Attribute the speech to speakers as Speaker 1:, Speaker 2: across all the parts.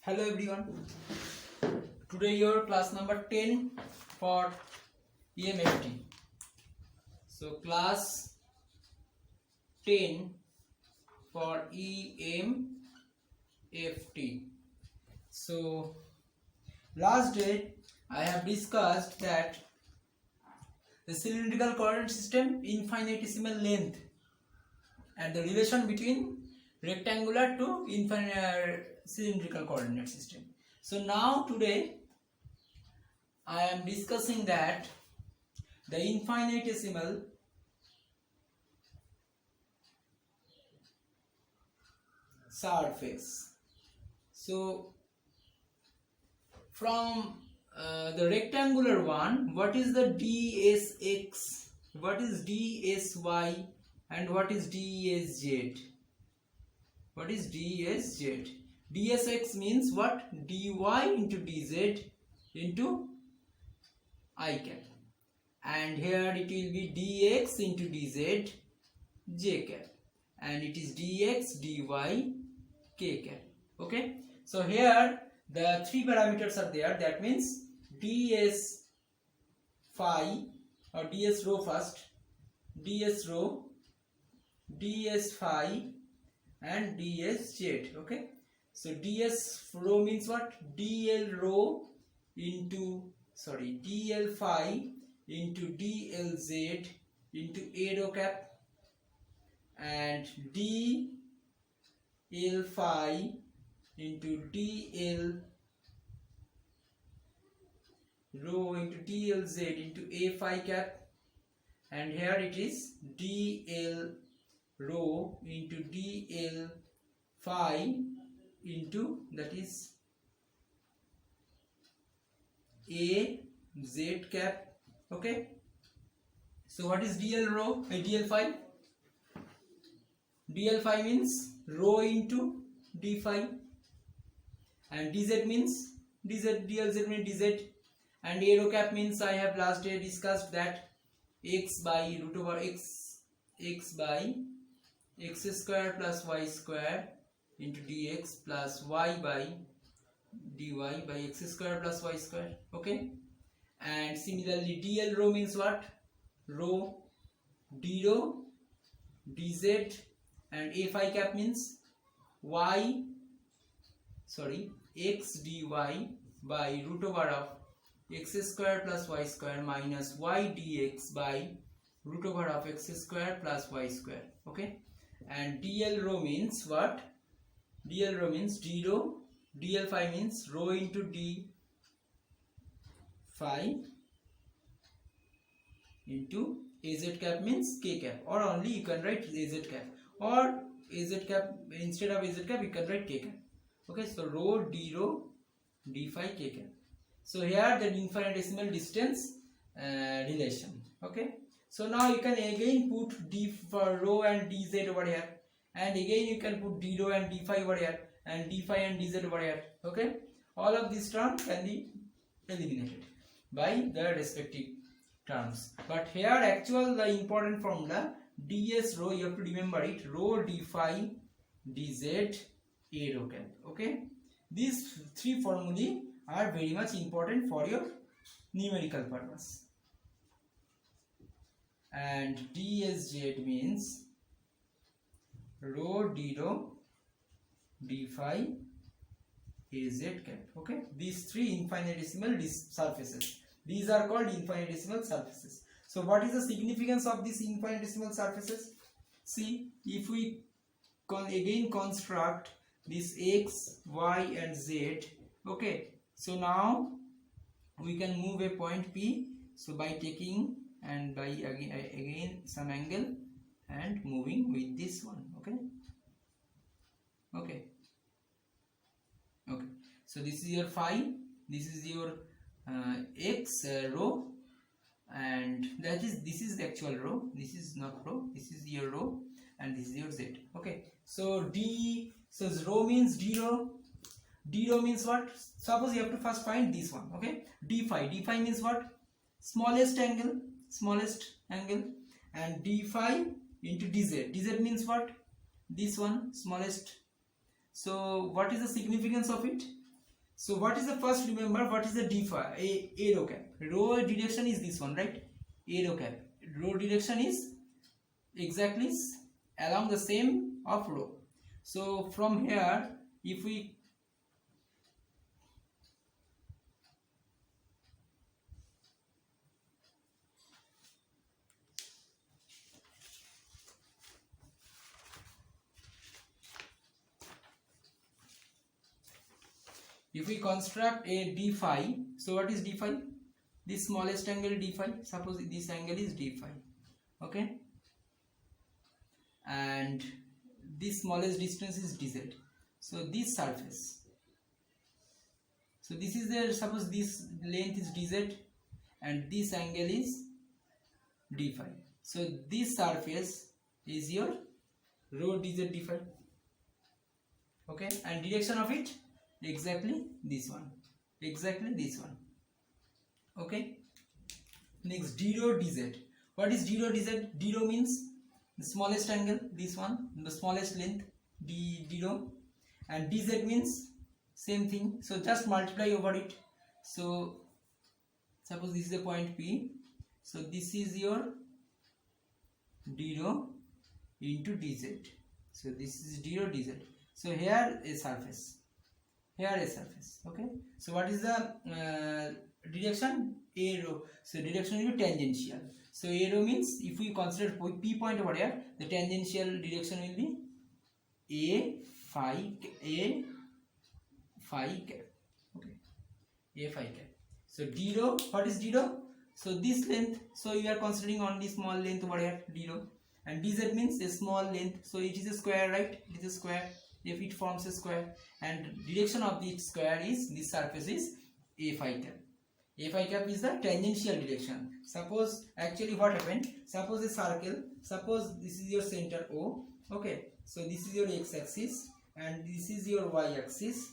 Speaker 1: Hello everyone. Today your class number 10 for EMFT. So class 10 for EMFT. So last day I have discussed that the cylindrical coordinate system, infinitesimal length, and the relation between rectangular to cylindrical coordinate system. So now today I am discussing that the infinitesimal surface. So from the rectangular one, what is the dsx, what is dsy, and what is dsz? What is dsz? dsx means what? dy into dz into I cap, and here it will be dx into dz j cap, and it is dx dy k cap. Okay, so here the three parameters are there. That means ds phi or ds rho first, ds rho, ds phi, and ds z. Okay, so ds rho means what? dl rho into dl phi into dlz into a rho cap, and dl phi into dl rho into dlz into a phi cap, and here it is dl rho into dl phi into, that is, a z cap. Okay, so what is dl rho? Dl phi, dl phi means rho into d phi, and dz means dz, dlz means dz, and a rho cap means, I have last day discussed that x by root over x by x square plus y square into dx plus y by dy by x square plus y square. Okay, and similarly dl rho means what? Rho, d rho, dz, and a phi cap means x dy by root over of x square plus y square minus y dx by root over of x square plus y square. Okay, and dl rho means what? dl rho means d rho, dl phi means rho into d phi into az cap means k cap, or only you can write az cap, or az cap instead of az cap you can write k cap. Okay, so rho d phi k cap. So here the infinitesimal distance relation. Okay, so now you can again put d for rho and dz over here, and again you can put d rho and d phi over here, and d phi and dz over here. Okay, all of these terms can be eliminated by the respective terms, but here actual the important formula ds rho, you have to remember it, rho d phi dz a rho cap. Okay, these three formulae are very much important for your numerical purpose. And dsz means rho d rho d phi az cap. Okay, these three infinitesimal surfaces, these are called infinitesimal surfaces. So what is the significance of these infinitesimal surfaces? See, if we again construct this x, y, and z. Okay, so now we can move a point P. So by taking and by again some angle and moving with this one. Okay, so this is your phi, this is your x rho, and this is the actual rho, this is not rho, this is your rho, and this is your z. Okay, so rho means d rho means what? Suppose you have to first find this one. Okay, d phi means what? Smallest angle, and d phi into dz means what? This one, smallest. So what is the significance of it? So what is the first, remember what is the d phi, a rho cap. Rho direction is this one, right? A rho cap. Rho direction is exactly along the same of rho. So from here, if we construct a d phi, so what is d phi? This smallest angle d phi. Suppose this angle is d phi, okay, and this smallest distance is dz. So this surface, so this is the, suppose this length is dz and this angle is d phi. So this surface is your rho dz d phi, okay, and direction of it exactly this one, exactly this one, okay. Next, d rho dz. What is d rho dz? D rho means the smallest angle, this one, the smallest length, d rho, and dz means same thing, so just multiply over it. So suppose this is a point P, so this is your d rho into dz, so this is d rho dz. So here a surface, here a surface, okay. So what is the direction? A rho. So direction will be tangential. So a rho means, if we consider P point over here, the tangential direction will be a phi cap, okay, a phi cap. So d rho, what is d rho? So this length, so you are considering only small length over here, d rho, and dz means a small length, so it is a square, right? It is a square, if it forms a square, and direction of the square is, this surface is a phi cap. A phi cap is the tangential direction. Suppose, actually what happened, suppose a circle, suppose this is your center O, okay, so this is your x-axis and this is your y-axis,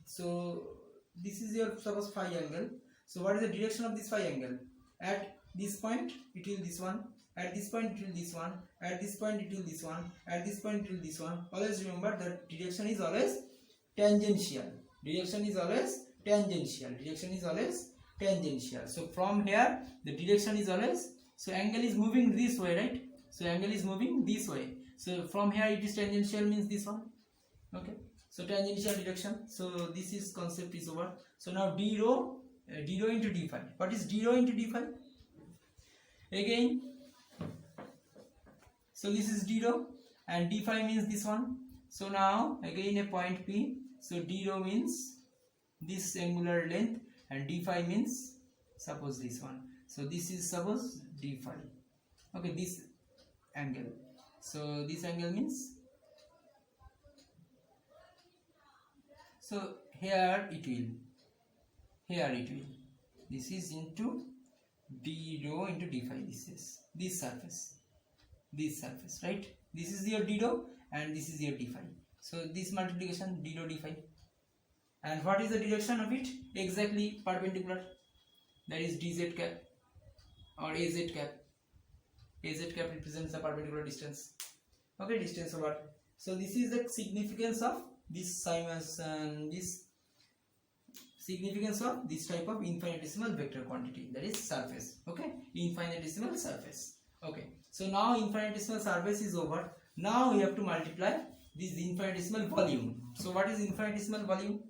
Speaker 1: so this is your, suppose, phi angle. So what is the direction of this phi angle? At this point it will this one, at this point it will this one, at this point it will this one, at this point it will this one. Always remember that direction is always tangential. Direction is always tangential. Direction is always tangential. So from here the direction is always, so angle is moving this way, right? So angle is moving this way. So from here it is tangential, means this one, okay. So tangential direction. So this is concept is over. So now d rho into d phi. What is d rho into d phi? Again, so this is d rho and d phi means this one. So now again a point P. So d rho means this angular length and d phi means, suppose, this one. So this is, suppose, d phi, okay, this angle. So this angle means, so here it will, this is into d rho into d phi. This is this surface, right? This is your d rho and this is your d phi. So this multiplication, d rho d phi. And what is the direction of it? Exactly perpendicular, that is dz cap or az cap. Az cap represents the perpendicular distance, okay, distance over. So this is the significance of this significance of this type of infinitesimal vector quantity, that is surface, okay, infinitesimal surface, okay. So now infinitesimal surface is over. Now we have to multiply this infinitesimal volume. So what is infinitesimal volume?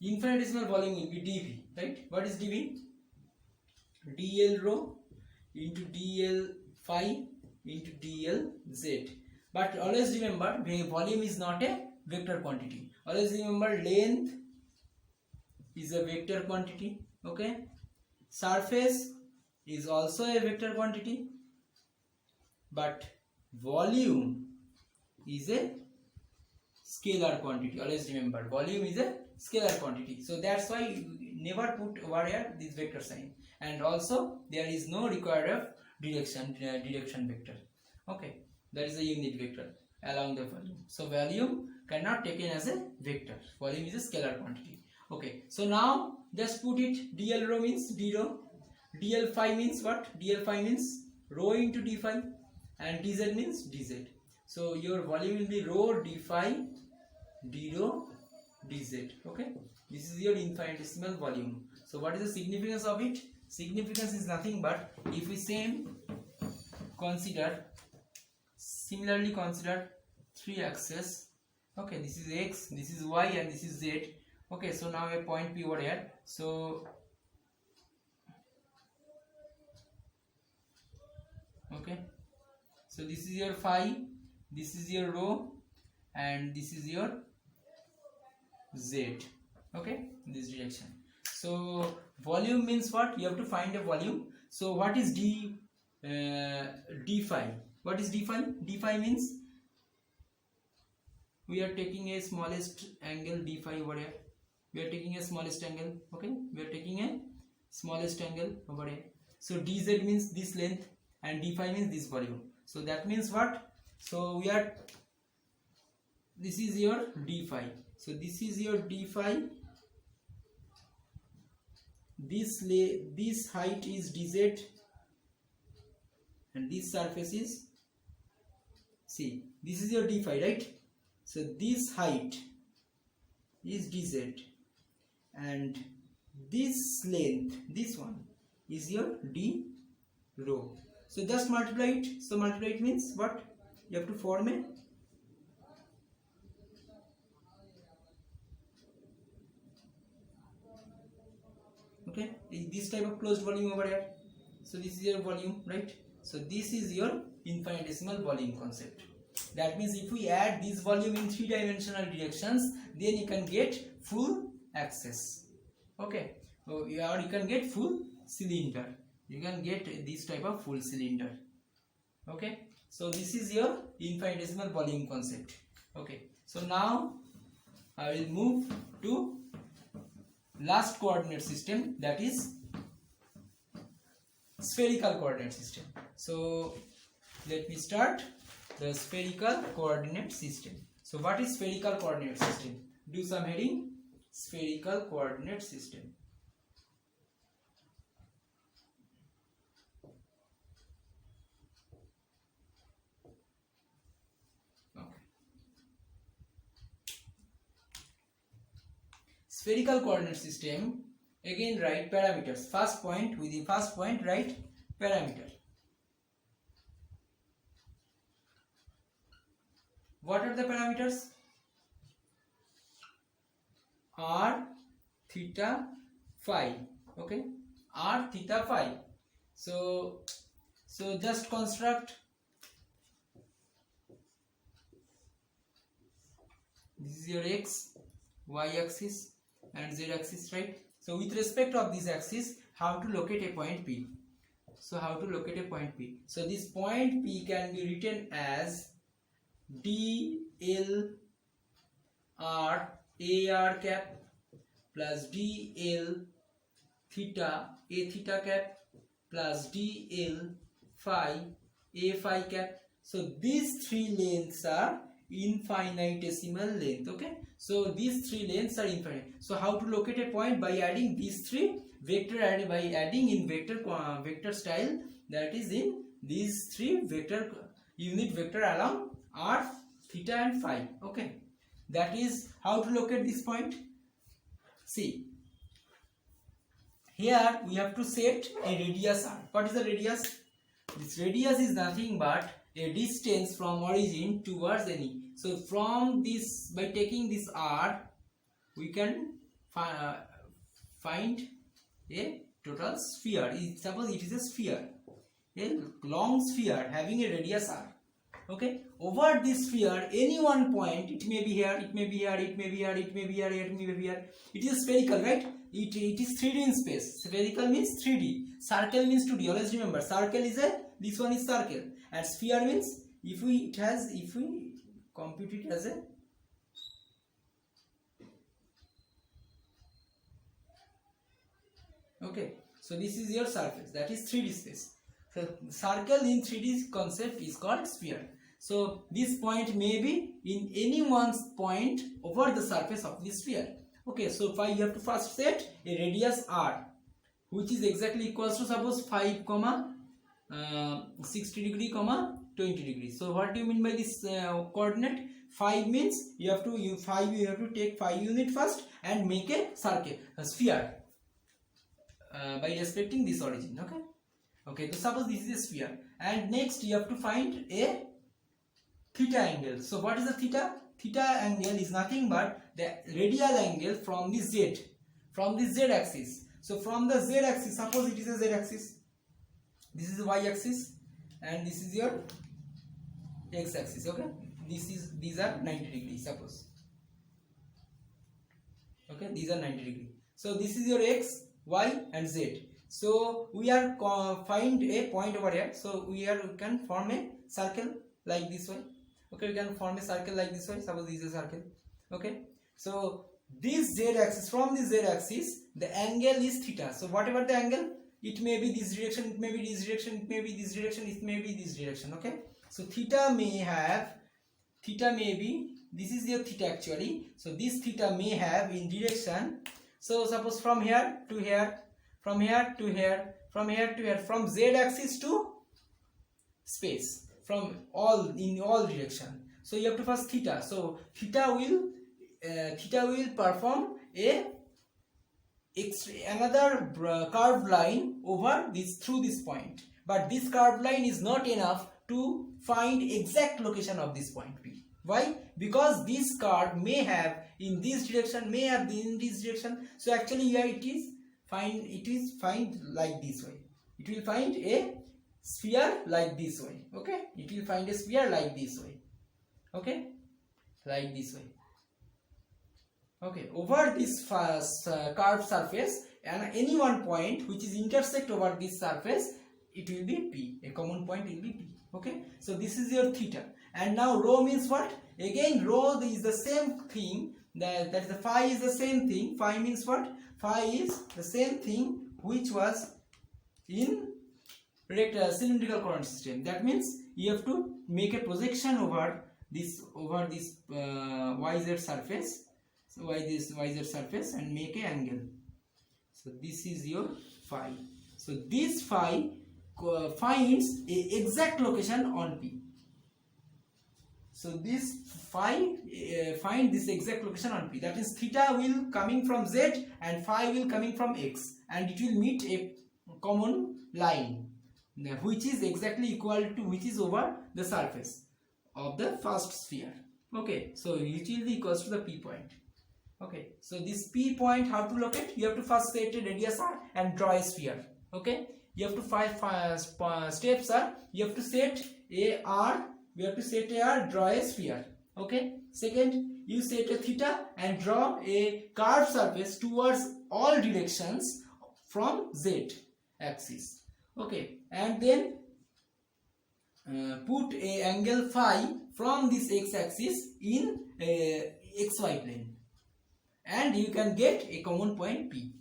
Speaker 1: Infinitesimal volume will be dV, right? What is dV? dl rho into dl phi into dl z. But always remember, volume is not a vector quantity. Always remember, length is a vector quantity, okay. Surface is also a vector quantity, but volume is a scalar quantity. Always remember, volume is a scalar quantity. So that's why you never put over here this vector sign, and also there is no required of direction vector, okay. That is a unit vector along the volume. So volume cannot taken as a vector. Volume is a scalar quantity, okay. So now just put it, dl rho means d rho, dl phi means what? Dl phi means rho into d phi, and dz means dz. So your volume will be rho d phi d rho dz. Okay, this is your infinitesimal volume. So what is the significance of it? Significance is nothing but if we similarly consider three axes. Okay, this is x, this is y, and this is z. Okay, so now a point P over here. So okay, so this is your phi, this is your rho, and this is your z. Okay, this direction. So volume means what? You have to find a volume. So what is d phi? What is d phi? D phi means we are taking a smallest angle d phi over here. We are taking a smallest angle. Okay, we are taking a smallest angle over here. So dz means this length and d phi means this volume. So that means what? So this is your d phi. So this is your d phi. This height is dz, and this surface is, see, this is your d phi, right? So this height is dz, and this length, this one, is your d rho. So just multiply it. So multiply it means what? You have to form a okay, this type of closed volume over here. So this is your volume, right? So this is your infinitesimal volume concept. That means if we add this volume in three-dimensional directions, then you can get full axis. Okay, or you can get full cylinder. You can get this type of full cylinder. Okay, so this is your infinitesimal volume concept. Okay, so now I will move to last coordinate system, that is spherical coordinate system. So let me start the spherical coordinate system. So what is spherical coordinate system? Do some heading. Spherical coordinate system. Spherical coordinate system, again write parameters. First point, with the first point write parameter. What are the parameters? R, theta, phi. Okay, R, theta, phi. So just construct. This is your x, y axis, and z axis, right? So with respect of this axis, how to locate a point P? So how to locate a point P? So this point P can be written as dl r a r cap plus dl theta a theta cap plus dl phi a phi cap. So these three lengths are infinitesimal length. Okay, so these three lengths are infinite. So how to locate a point? By adding these three vector, by adding in vector style, that is in these three unit vector along r, theta, and phi. Okay, that is how to locate this point. See, here we have to set a radius r. What is the radius? This radius is nothing but a distance from origin towards any. So from this, by taking this r, we can find a total sphere. Suppose it is a sphere, a long sphere having a radius r. Okay, over this sphere, any one point, it may be here, it may be here, it may be here, it may be here, it may be here. It is spherical, right? It is 3D in space. Spherical means 3D. Circle means 2D. Always remember, circle is this one is circle, and sphere means if we compute it as a okay. So this is your surface, that is 3D space. So circle in 3D concept is called sphere. So this point may be in any one point over the surface of the sphere. Okay, so you have to first set a radius r, which is exactly equals to, suppose 5, 60 degree comma 20 degree. So what do you mean by this coordinate? 5 means you have to take 5 unit first and make a circle, a sphere, by respecting this origin. Okay, so suppose this is a sphere, and next you have to find a theta angle. So what is the theta? Theta angle is nothing but the radial angle from the z axis. So from the z axis, suppose it is a z axis, this is the y axis, and this is your x axis. Okay, these are 90 degrees, suppose. Okay, these are 90 degrees. So this is your x, y and z. So we are find a point over here. So we can form a circle like this way. Okay, we can form a circle like this way. Suppose this is a circle. Okay, so this z axis, from this z axis the angle is theta. So whatever the angle, it may be this direction, it may be this direction, it may be this direction, it may be this direction. Okay, so theta may be, this is your theta actually. So this theta may have in direction, so suppose from here to here, from here to here, from here to here, from z axis to space, from in all direction. So you have to first theta. So theta will perform another curved line over through this point, but this curved line is not enough to find exact location of this point P. Why? Because this curve may have in this direction, may have in this direction. So actually here it is find like this way. It will find a sphere like this way. Okay, it will find a sphere like this way. Okay, like this way. Okay, over this curved surface, and any one point which is intersect over this surface, it will be P. A common point will be P. Okay, so this is your theta. And now rho means what? Again, rho is the same thing. That the phi is the same thing. Phi means what? Phi is the same thing which was in cylindrical coordinate system. That means you have to make a projection over this YZ surface. So YZ surface and make an angle. So this is your phi. So this phi finds a exact location on P. So this phi find this exact location on P. That is theta will coming from Z and phi will coming from X, and it will meet a common line which is exactly equal to, which is over the surface of the first sphere. Okay, so it will be equals to the P point. Okay, so this P point, how to locate? You have to first set a radius R and draw a sphere. Okay, you have to five steps are, you have to set a R, draw a sphere. Okay, second, you set a theta and draw a curved surface towards all directions from Z axis. Okay, and then put a angle phi from this x axis in xy plane, and you can get a common point P.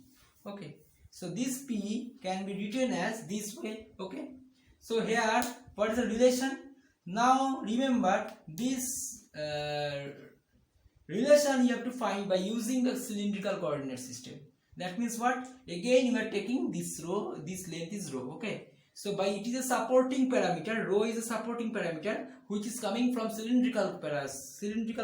Speaker 1: Okay, so this P can be written as this way. Okay, so here what is the relation? Now remember this relation you have to find by using the cylindrical coordinate system. That means what? Again you are taking this rho, this length is rho. Okay, so by it is a supporting parameter, rho is a supporting parameter which is coming from cylindrical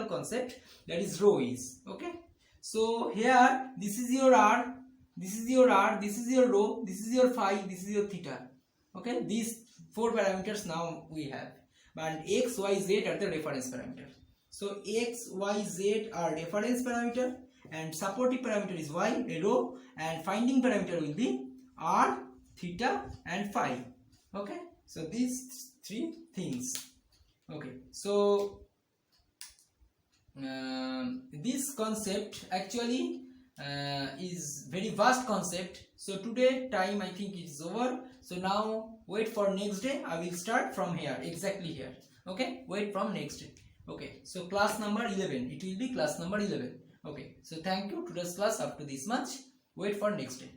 Speaker 1: concept, that is rho is. Okay, so here this is your R, this is your R, this is your rho, this is your phi, this is your theta. Okay, these four parameters now we have, and x, y, z are the reference parameter. So x, y, z are reference parameter, and supporting parameter is y, rho, and finding parameter will be R, theta and phi. Okay, so these three things. Okay, so this concept actually is very vast concept. So today time I think it is over. So now wait for next day. I will start from here, exactly here. Okay, wait from next day. Okay, so class number 11, it will be class number 11. Okay, so thank you. Today's class up to this much. Wait for next day.